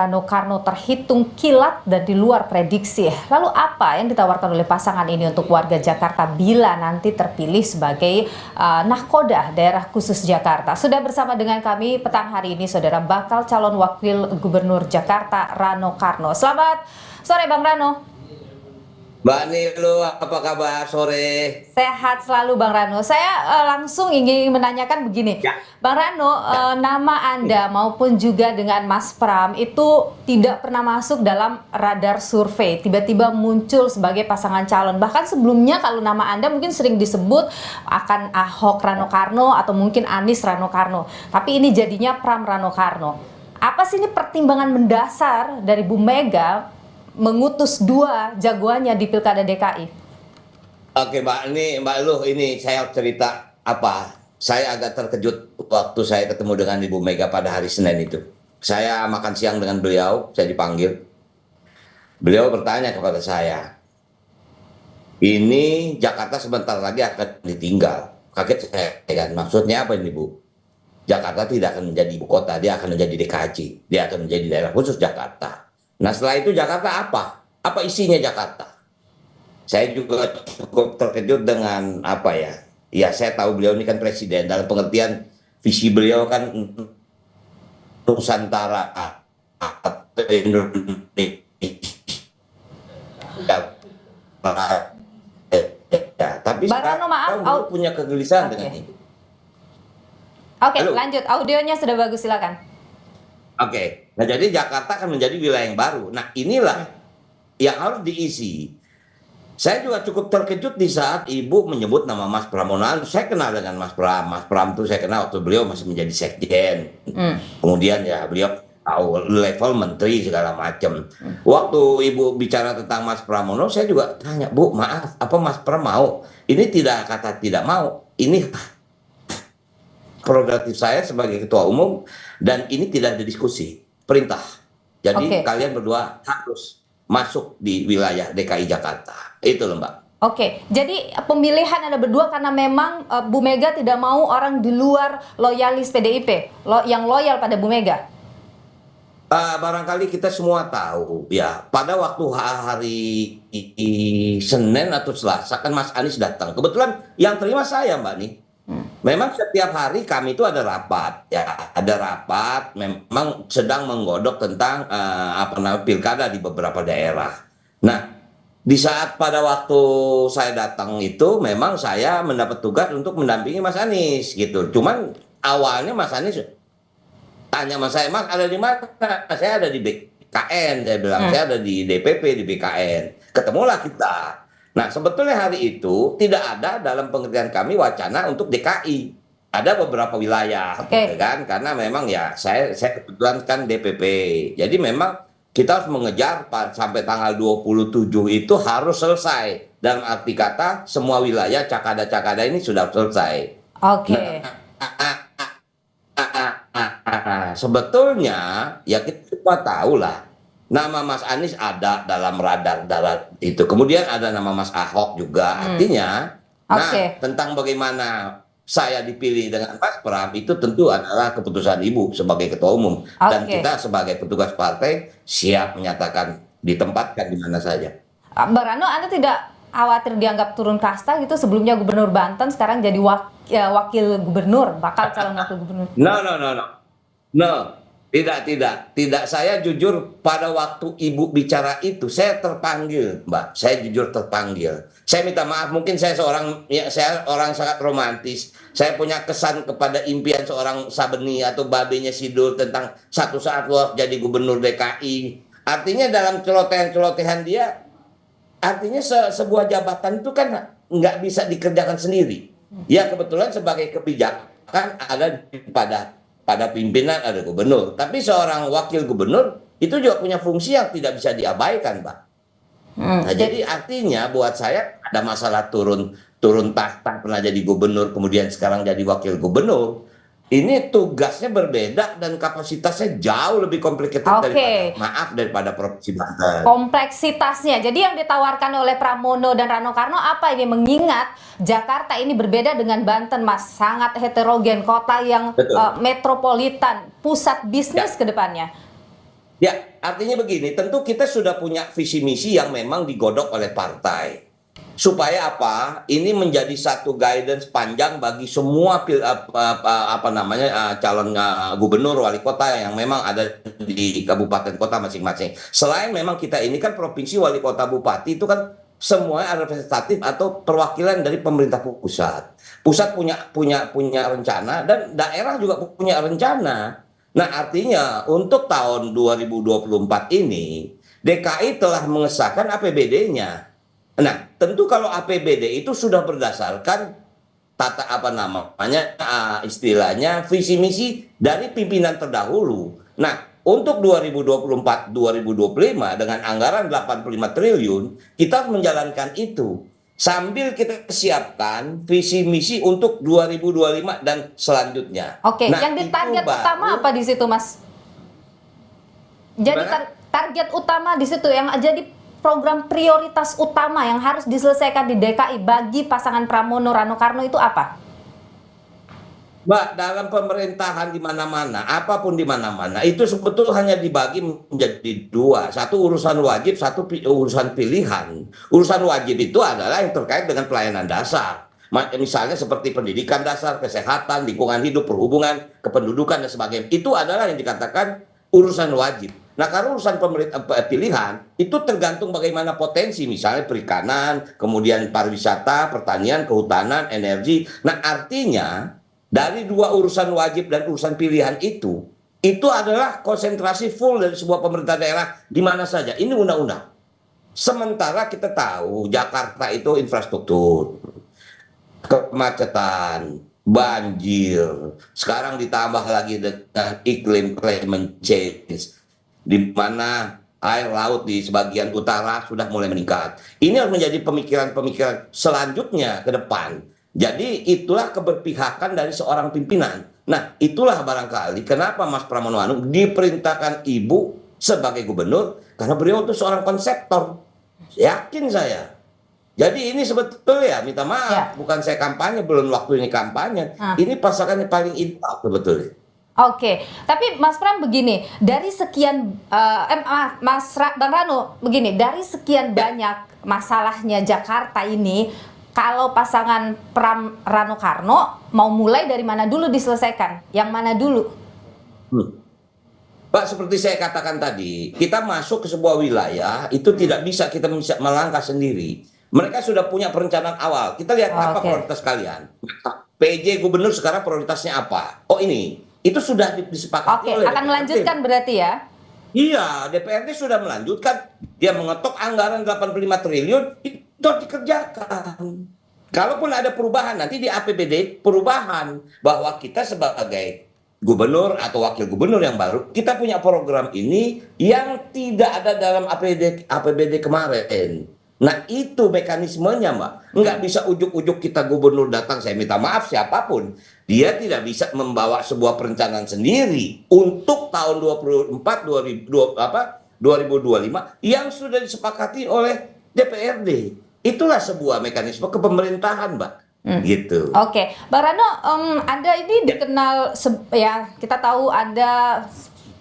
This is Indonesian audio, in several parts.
Rano Karno terhitung kilat dan di luar prediksi. Lalu apa yang ditawarkan oleh pasangan ini untuk warga Jakarta bila nanti terpilih sebagai nahkoda daerah khusus Jakarta? Sudah bersama dengan kami petang hari ini saudara bakal calon wakil gubernur Jakarta Rano Karno. Selamat sore Bang Rano. Mbak Nilu, apa kabar sore? Sehat selalu Bang Rano. Saya langsung ingin menanyakan begini, Ya. Bang Rano, nama Anda maupun juga dengan Mas Pram itu tidak pernah masuk dalam radar survei. Tiba-tiba muncul sebagai pasangan calon. Bahkan sebelumnya kalau nama Anda mungkin sering disebut akan Ahok Rano Karno atau mungkin Anies Rano Karno. Tapi ini jadinya Pram Rano Karno. Apa sih ini pertimbangan mendasar dari Bu Mega mengutus dua jagoannya di Pilkada DKI? Oke Mbak Lu, ini saya cerita apa? Saya agak terkejut waktu saya ketemu dengan Ibu Mega pada hari Senin itu. Saya makan siang dengan beliau, saya dipanggil. Beliau bertanya kepada saya, ini Jakarta sebentar lagi akan ditinggal. Kaget saya, kan? Maksudnya apa ini Bu? Jakarta tidak akan menjadi ibu kota, dia akan menjadi DKI. Dia akan menjadi daerah khusus Jakarta. Nah setelah itu Jakarta apa? Apa isinya Jakarta? Saya juga cukup terkejut dengan apa ya? Ya saya tahu beliau ini kan presiden, dalam pengertian visi beliau kan Nusantara atau Indonesia. Ya, tapi Bang Rano, maaf, beliau punya kegelisahan dengan itu. Oke, Halo. lanjut. Audionya sudah bagus, silakan. Oke, nah jadi Jakarta akan menjadi wilayah yang baru. Nah inilah yang harus diisi. Saya juga cukup terkejut di saat Ibu menyebut nama Mas Pramono. Saya kenal dengan Mas Pram. Mas Pram itu saya kenal waktu beliau masih menjadi sekjen. Kemudian ya beliau tahu level menteri segala macam. Waktu Ibu bicara tentang Mas Pramono, saya juga tanya, Bu, maaf, apa Mas Pram mau? Ini tidak kata tidak mau. Ini prerogatif saya sebagai ketua umum dan ini tidak ada diskusi, perintah. Jadi kalian berdua harus masuk di wilayah DKI Jakarta. Itu loh Mbak. Oke, jadi pemilihan Anda berdua karena memang Bu Mega tidak mau orang di luar loyalis PDIP, yang loyal pada Bu Mega. Barangkali kita semua tahu ya, pada waktu hari Senin atau Selasa kan Mas Anies datang. Kebetulan yang terima saya Mbak nih. Memang setiap hari kami itu ada rapat, ya ada rapat. Memang sedang menggodok tentang pilkada di beberapa daerah. Nah, di saat pada waktu saya datang itu, memang saya mendapat tugas untuk mendampingi Mas Anies gitu. Cuman awalnya Mas Anies tanya sama saya, Mas ada di mana? Saya ada di BKN, saya bilang saya ada di DPP di BKN. Ketemulah kita. Nah, sebetulnya hari itu tidak ada dalam pengertian kami wacana untuk DKI. Ada beberapa wilayah, gitu kan? Karena memang ya saya kebetulan kan DPP. Jadi memang kita harus mengejar sampai tanggal 27 itu harus selesai. Dalam arti kata semua wilayah cakada-cakada ini sudah selesai. Oke. Sebetulnya ya kita semua tahu lah. Nama Mas Anies ada dalam radar itu. Kemudian ada nama Mas Ahok juga. Artinya, tentang bagaimana saya dipilih dengan Mas Pram itu tentu adalah keputusan Ibu sebagai ketua umum. Dan kita sebagai petugas partai siap menyatakan ditempatkan di mana saja. Bang Rano, Anda tidak khawatir dianggap turun kasta gitu? Sebelumnya Gubernur Banten, sekarang jadi wakil gubernur, bakal calon wakil gubernur. No. Tidak. Saya jujur pada waktu Ibu bicara itu, saya terpanggil, Mbak. Saya jujur terpanggil. Saya minta maaf, mungkin saya orang sangat romantis. Saya punya kesan kepada impian seorang Sabeni atau babenya Sidul tentang satu saat lo jadi gubernur DKI. Artinya dalam celotehan-celotehan dia, artinya sebuah jabatan itu kan nggak bisa dikerjakan sendiri. Ya kebetulan sebagai kebijakan ada pada pimpinan ada gubernur, tapi seorang wakil gubernur itu juga punya fungsi yang tidak bisa diabaikan, Pak. Nah, jadi artinya buat saya ada masalah turun tahta pernah jadi gubernur, kemudian sekarang jadi wakil gubernur. Ini tugasnya berbeda dan kapasitasnya jauh lebih complicated daripada Provinsi Banten. Kompleksitasnya. Jadi yang ditawarkan oleh Pramono dan Rano Karno apa ini? Mengingat Jakarta ini berbeda dengan Banten, Mas. Sangat heterogen, kota yang metropolitan, pusat bisnis ke depannya. Ya, artinya begini, tentu kita sudah punya visi misi yang memang digodok oleh partai. Supaya apa? Ini menjadi satu guidance panjang bagi semua apa namanya calon gubernur, wali kota yang memang ada di kabupaten kota masing-masing. Selain memang kita ini kan provinsi, wali kota, bupati itu kan semuanya representatif atau perwakilan dari pemerintah pusat. Pusat punya rencana dan daerah juga punya rencana. Nah, artinya untuk tahun 2024 ini DKI telah mengesahkan APBD-nya. Nah, tentu kalau APBD itu sudah berdasarkan tata apa namanya istilahnya visi misi dari pimpinan terdahulu. Nah, untuk 2024-2025 dengan anggaran 85 triliun, kita harus menjalankan itu. Sambil kita siapkan visi misi untuk 2025 dan selanjutnya. Oke, Nah, yang itu ditarget utama baru apa di situ, Mas? Jadi gimana? target utama di situ yang jadi program prioritas utama yang harus diselesaikan di DKI bagi pasangan Pramono Rano Karno itu apa? Mbak, dalam pemerintahan di mana-mana, apapun di mana-mana, itu sebetulnya hanya dibagi menjadi dua. Satu urusan wajib, satu urusan pilihan. Urusan wajib itu adalah yang terkait dengan pelayanan dasar. Misalnya seperti pendidikan dasar, kesehatan, lingkungan hidup, perhubungan, kependudukan, dan sebagainya. Itu adalah yang dikatakan urusan wajib. Nah, kalau urusan pilihan, itu tergantung bagaimana potensi, misalnya perikanan, kemudian pariwisata, pertanian, kehutanan, energi. Nah, artinya dari dua urusan wajib dan urusan pilihan itu adalah konsentrasi full dari sebuah pemerintah daerah di mana saja. Ini undang-undang. Sementara kita tahu Jakarta itu infrastruktur, kemacetan, banjir, sekarang ditambah lagi dengan iklim climate change, di mana air laut di sebagian utara sudah mulai meningkat. Ini harus menjadi pemikiran-pemikiran selanjutnya ke depan. Jadi itulah keberpihakan dari seorang pimpinan. Nah, itulah barangkali kenapa Mas Pramono Anung diperintahkan ibu sebagai gubernur, karena beliau itu seorang konseptor. Yakin saya. Jadi ini sebetulnya, minta Ya. maaf, bukan saya kampanye, belum waktu ini kampanye. Ah. Ini pasangannya paling ideal sebetulnya. Oke, tapi Mas Pram begini, dari sekian, Bang Rano, begini, dari sekian banyak masalahnya Jakarta ini, kalau pasangan Pram Rano Karno mau mulai dari mana dulu diselesaikan? Yang mana dulu? Hmm. Pak, seperti saya katakan tadi, kita masuk ke sebuah wilayah itu tidak bisa kita bisa melangkah sendiri. Mereka sudah punya perencanaan awal. Kita lihat apa Oke. prioritas kalian. PJ gubernur sekarang prioritasnya apa? Oh ini, itu sudah disepakati Oke, oleh akan DPRD. melanjutkan berarti ya? Iya, DPRD sudah melanjutkan. Dia mengetok anggaran 85 triliun, itu harus dikerjakan. Kalaupun ada perubahan nanti di APBD perubahan bahwa kita sebagai gubernur atau wakil gubernur yang baru, kita punya program ini yang tidak ada dalam APBD kemarin. Nah, itu mekanismenya, Mbak. Nggak bisa ujuk-ujuk kita gubernur datang, saya minta maaf siapapun. Dia tidak bisa membawa sebuah perencanaan sendiri untuk tahun 24 2025 yang sudah disepakati oleh DPRD. Itulah sebuah mekanisme kepemerintahan, Mbak. Gitu. Oke, Bang Rano, Anda ini dikenal, ya kita tahu Anda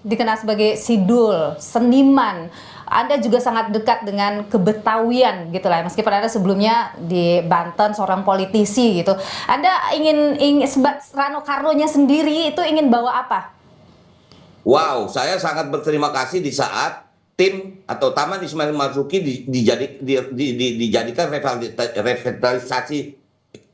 dikenal sebagai sidul, seniman. Anda juga sangat dekat dengan kebetawian gitu lah, meskipun Anda sebelumnya di Banten seorang politisi gitu. Anda ingin Rano Karno-nya sendiri itu ingin bawa apa? Wow, saya sangat berterima kasih di saat tim atau Taman Ismail Marzuki dijadikan revitalisasi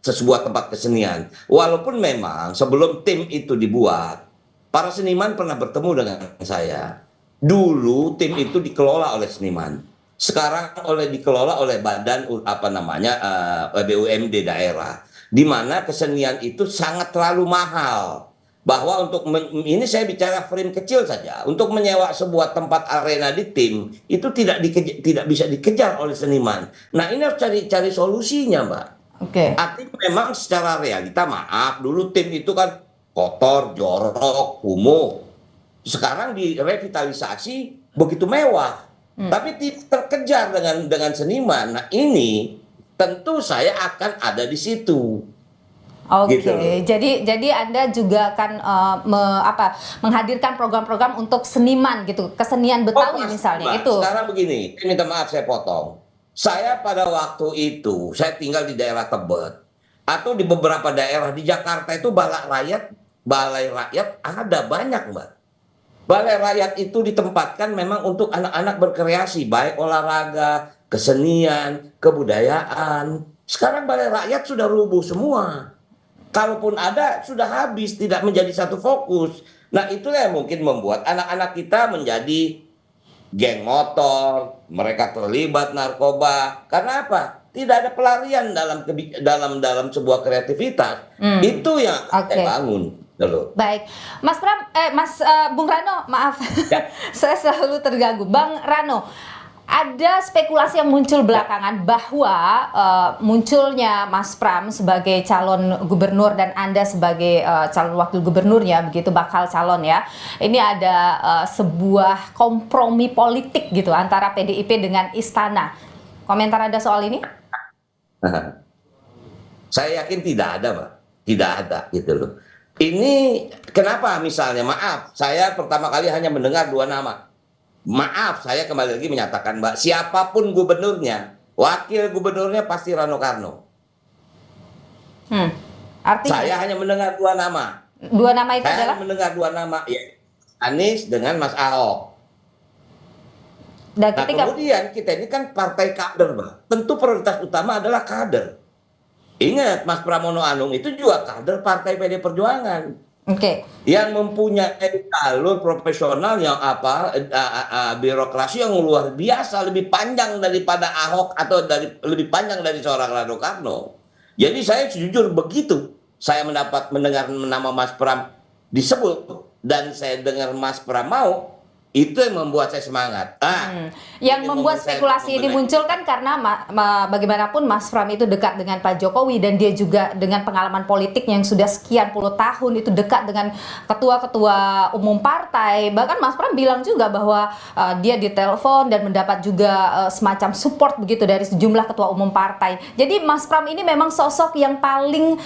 sebuah tempat kesenian. Walaupun memang sebelum tim itu dibuat, para seniman pernah bertemu dengan saya. Dulu tim itu dikelola oleh seniman. Sekarang dikelola oleh badan apa namanya BUMD daerah. Di mana kesenian itu sangat terlalu mahal. Bahwa untuk ini saya bicara frame kecil saja. Untuk menyewa sebuah tempat arena di tim itu tidak bisa dikejar oleh seniman. Nah, ini harus cari solusinya, Mbak. Oke. Artinya memang secara realita, maaf, dulu tim itu kan kotor, jorok, kumuh. Sekarang direvitalisasi begitu mewah, tapi tidak terkejar dengan seniman. Nah, ini tentu saya akan ada di situ. gitu Oke, loh. jadi Anda juga akan menghadirkan program-program untuk seniman gitu, kesenian Oh Betawi pasti misalnya Mbak, itu. sekarang begini, saya minta maaf saya potong. Saya pada waktu itu, saya tinggal di daerah Tebet, atau di beberapa daerah di Jakarta itu balai rakyat ada banyak Mbak. Balai rakyat itu ditempatkan memang untuk anak-anak berkreasi, baik olahraga, kesenian, kebudayaan. Sekarang balai rakyat sudah rubuh semua. Kalaupun ada, sudah habis, tidak menjadi satu fokus. Nah, itulah yang mungkin membuat anak-anak kita menjadi geng motor, mereka terlibat narkoba. Karena apa? Tidak ada pelarian dalam sebuah kreativitas. Hmm, Itu yang saya oke. bangun, gitu loh. Baik, Mas Pram, Bung Rano, maaf, Ya, saya selalu terganggu. Bang Rano, ada spekulasi yang muncul ya. belakangan bahwa munculnya Mas Pram sebagai calon gubernur dan Anda sebagai calon wakil gubernurnya, begitu bakal calon ya. Ini ada sebuah kompromi politik gitu antara PDIP dengan Istana. Komentar Anda soal ini? Saya yakin tidak ada, Mbak. Tidak ada, gitu loh. Ini kenapa misalnya, maaf, saya pertama kali hanya mendengar dua nama. Maaf, saya kembali lagi menyatakan, Mbak, siapapun gubernurnya, wakil gubernurnya pasti Rano Karno. Hmm. Artinya Saya hanya mendengar dua nama. dua nama itu Saya hanya adalah mendengar dua nama, ya, Anies dengan Mas Ahok. dan Nah, ketika kemudian kita ini kan partai kader, Mbak. Tentu prioritas utama adalah kader. Ingat, Mas Pramono Anung itu juga kader Partai PD Perjuangan oke. yang mempunyai jalur profesional yang birokrasi yang luar biasa, lebih panjang daripada Ahok atau lebih panjang dari seorang Rano Karno. Jadi saya jujur begitu saya mendengar nama Mas Pram disebut dan saya dengar Mas Pram mau, itu yang membuat saya semangat. Yang Ini membuat momen saya untuk spekulasi ini muncul kan karena bagaimanapun Mas Pram itu dekat dengan Pak Jokowi dan dia juga dengan pengalaman politik yang sudah sekian puluh tahun itu dekat dengan ketua-ketua umum partai. Bahkan Mas Pram bilang juga bahwa dia ditelepon dan mendapat juga semacam support begitu dari sejumlah ketua umum partai. Jadi Mas Pram ini memang sosok yang paling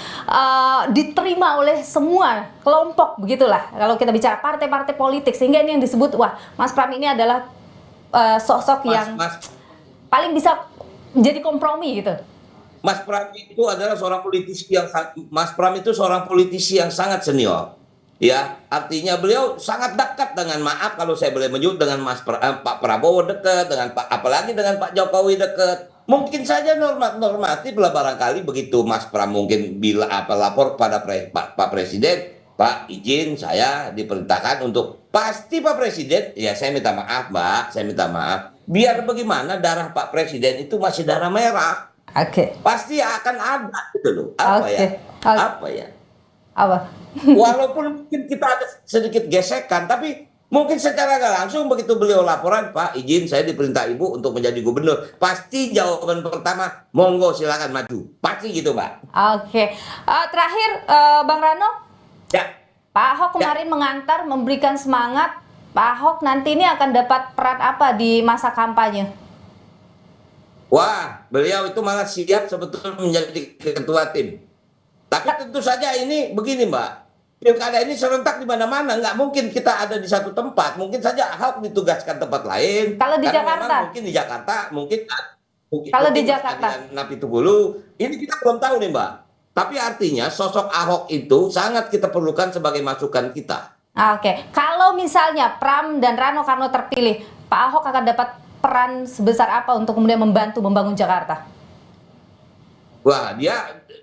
diterima oleh semua kelompok begitulah. Kalau kita bicara partai-partai politik, sehingga ini yang disebut wah Mas Pram ini adalah sosok Mas yang Mas paling bisa jadi kompromi gitu. Mas Pram itu adalah seorang politisi Mas Pram itu seorang politisi yang sangat senior. Ya, artinya beliau sangat dekat dengan, maaf kalau saya boleh menyebut, dengan Pak Prabowo dekat, dengan apalagi dengan Pak Jokowi dekat. Mungkin saja normatif lah barangkali begitu Mas Pram mungkin bila lapor pada Pak Presiden, Pak izin saya diperintahkan untuk, pasti Pak Presiden, ya saya minta maaf Mbak, saya minta maaf. Biar bagaimana darah Pak Presiden itu masih darah merah, Oke. pasti akan ada gitu loh. Apa Oke. ya? Oke. Apa ya? Apa? Walaupun mungkin kita ada sedikit gesekan, tapi mungkin secara nggak langsung begitu beliau laporan, Pak izin saya diperintah Ibu untuk menjadi gubernur. Pasti jawaban pertama, monggo silakan maju. Pasti gitu, Mbak. Oke. Terakhir Bang Rano, Ya, Pak Ahok ya. kemarin mengantar memberikan semangat. Pak Ahok nanti ini akan dapat peran apa di masa kampanye? Wah, beliau itu malah siap sebetulnya menjadi ketua tim. Tapi tentu saja ini begini, Mbak. Pilkada ini serentak di mana-mana, nggak mungkin kita ada di satu tempat. Mungkin saja Ahok ditugaskan tempat lain. Kalau di Karena memang Jakarta, mungkin di Jakarta, kalau di mungkin Mas Jakarta. Adian Napitupulu. Ini kita belum tahu nih, Mbak. Tapi artinya sosok Ahok itu sangat kita perlukan sebagai masukan kita. Oke. Kalau misalnya Pram dan Rano Karno terpilih, Pak Ahok akan dapat peran sebesar apa untuk kemudian membantu membangun Jakarta? Wah,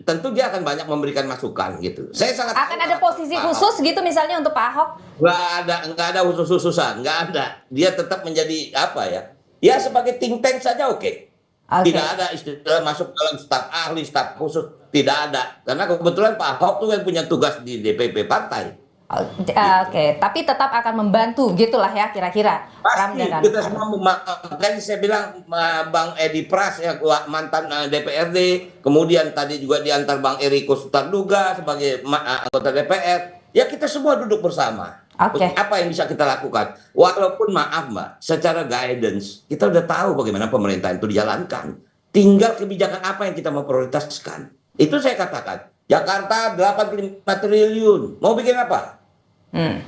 tentu dia akan banyak memberikan masukan gitu. Saya sangat Akan tahu ada karakter posisi Pak Ahok. khusus gitu misalnya untuk Pak Ahok? Nggak ada khusus-khususan, nggak ada. Dia tetap menjadi apa ya? Ya sebagai think tank saja oke. Oke. Tidak ada istilah masuk dalam staf ahli, staf khusus, tidak ada. Karena kebetulan Pak Ahok tuh yang punya tugas di DPP partai. Oke, tapi tetap akan membantu gitulah ya kira-kira. Pram Pasti dan kita Rano. semua makanya saya bilang Bang Edi Pras ya mantan DPRD, kemudian tadi juga diantar Bang Eriko Sutarduga sebagai anggota DPR. Ya kita semua duduk bersama. Oke. Apa yang bisa kita lakukan? Walaupun maaf Mbak, secara guidance kita udah tahu bagaimana pemerintahan itu dijalankan. Tinggal kebijakan apa yang kita mau prioritaskan. Itu saya katakan. Jakarta 85 triliun. Mau bikin apa?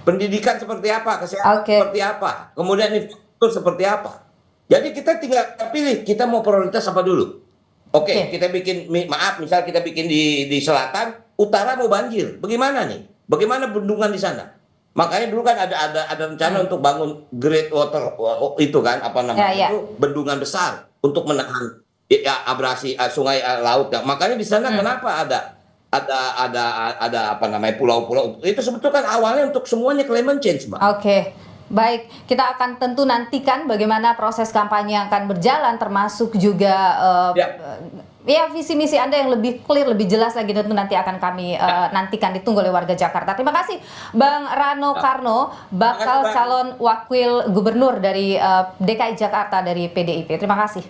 Pendidikan seperti apa? Kesehatan Oke. seperti apa? Kemudian infrastruktur seperti apa? Jadi kita tinggal pilih, kita mau prioritas apa dulu. Oke, Oke. kita bikin, maaf, misal kita bikin di selatan, utara mau banjir. Bagaimana nih? Bagaimana bendungan di sana? Makanya dulu kan ada rencana untuk bangun Great Water itu kan apa namanya Ya, ya. itu bendungan besar untuk menahan ya, abrasi sungai laut. Nah, makanya di sana kenapa ada apa namanya pulau-pulau itu sebetulnya kan awalnya untuk semuanya climate change, Mbak. Oke, baik. Kita akan tentu nantikan bagaimana proses kampanye yang akan berjalan, termasuk juga Ya. ya visi misi Anda yang lebih clear, lebih jelas lagi tentu nanti akan kami nantikan ditunggu oleh warga Jakarta. Terima kasih, Bang Rano Karno, bakal Bang. calon wakil gubernur dari DKI Jakarta dari PDIP. Terima kasih.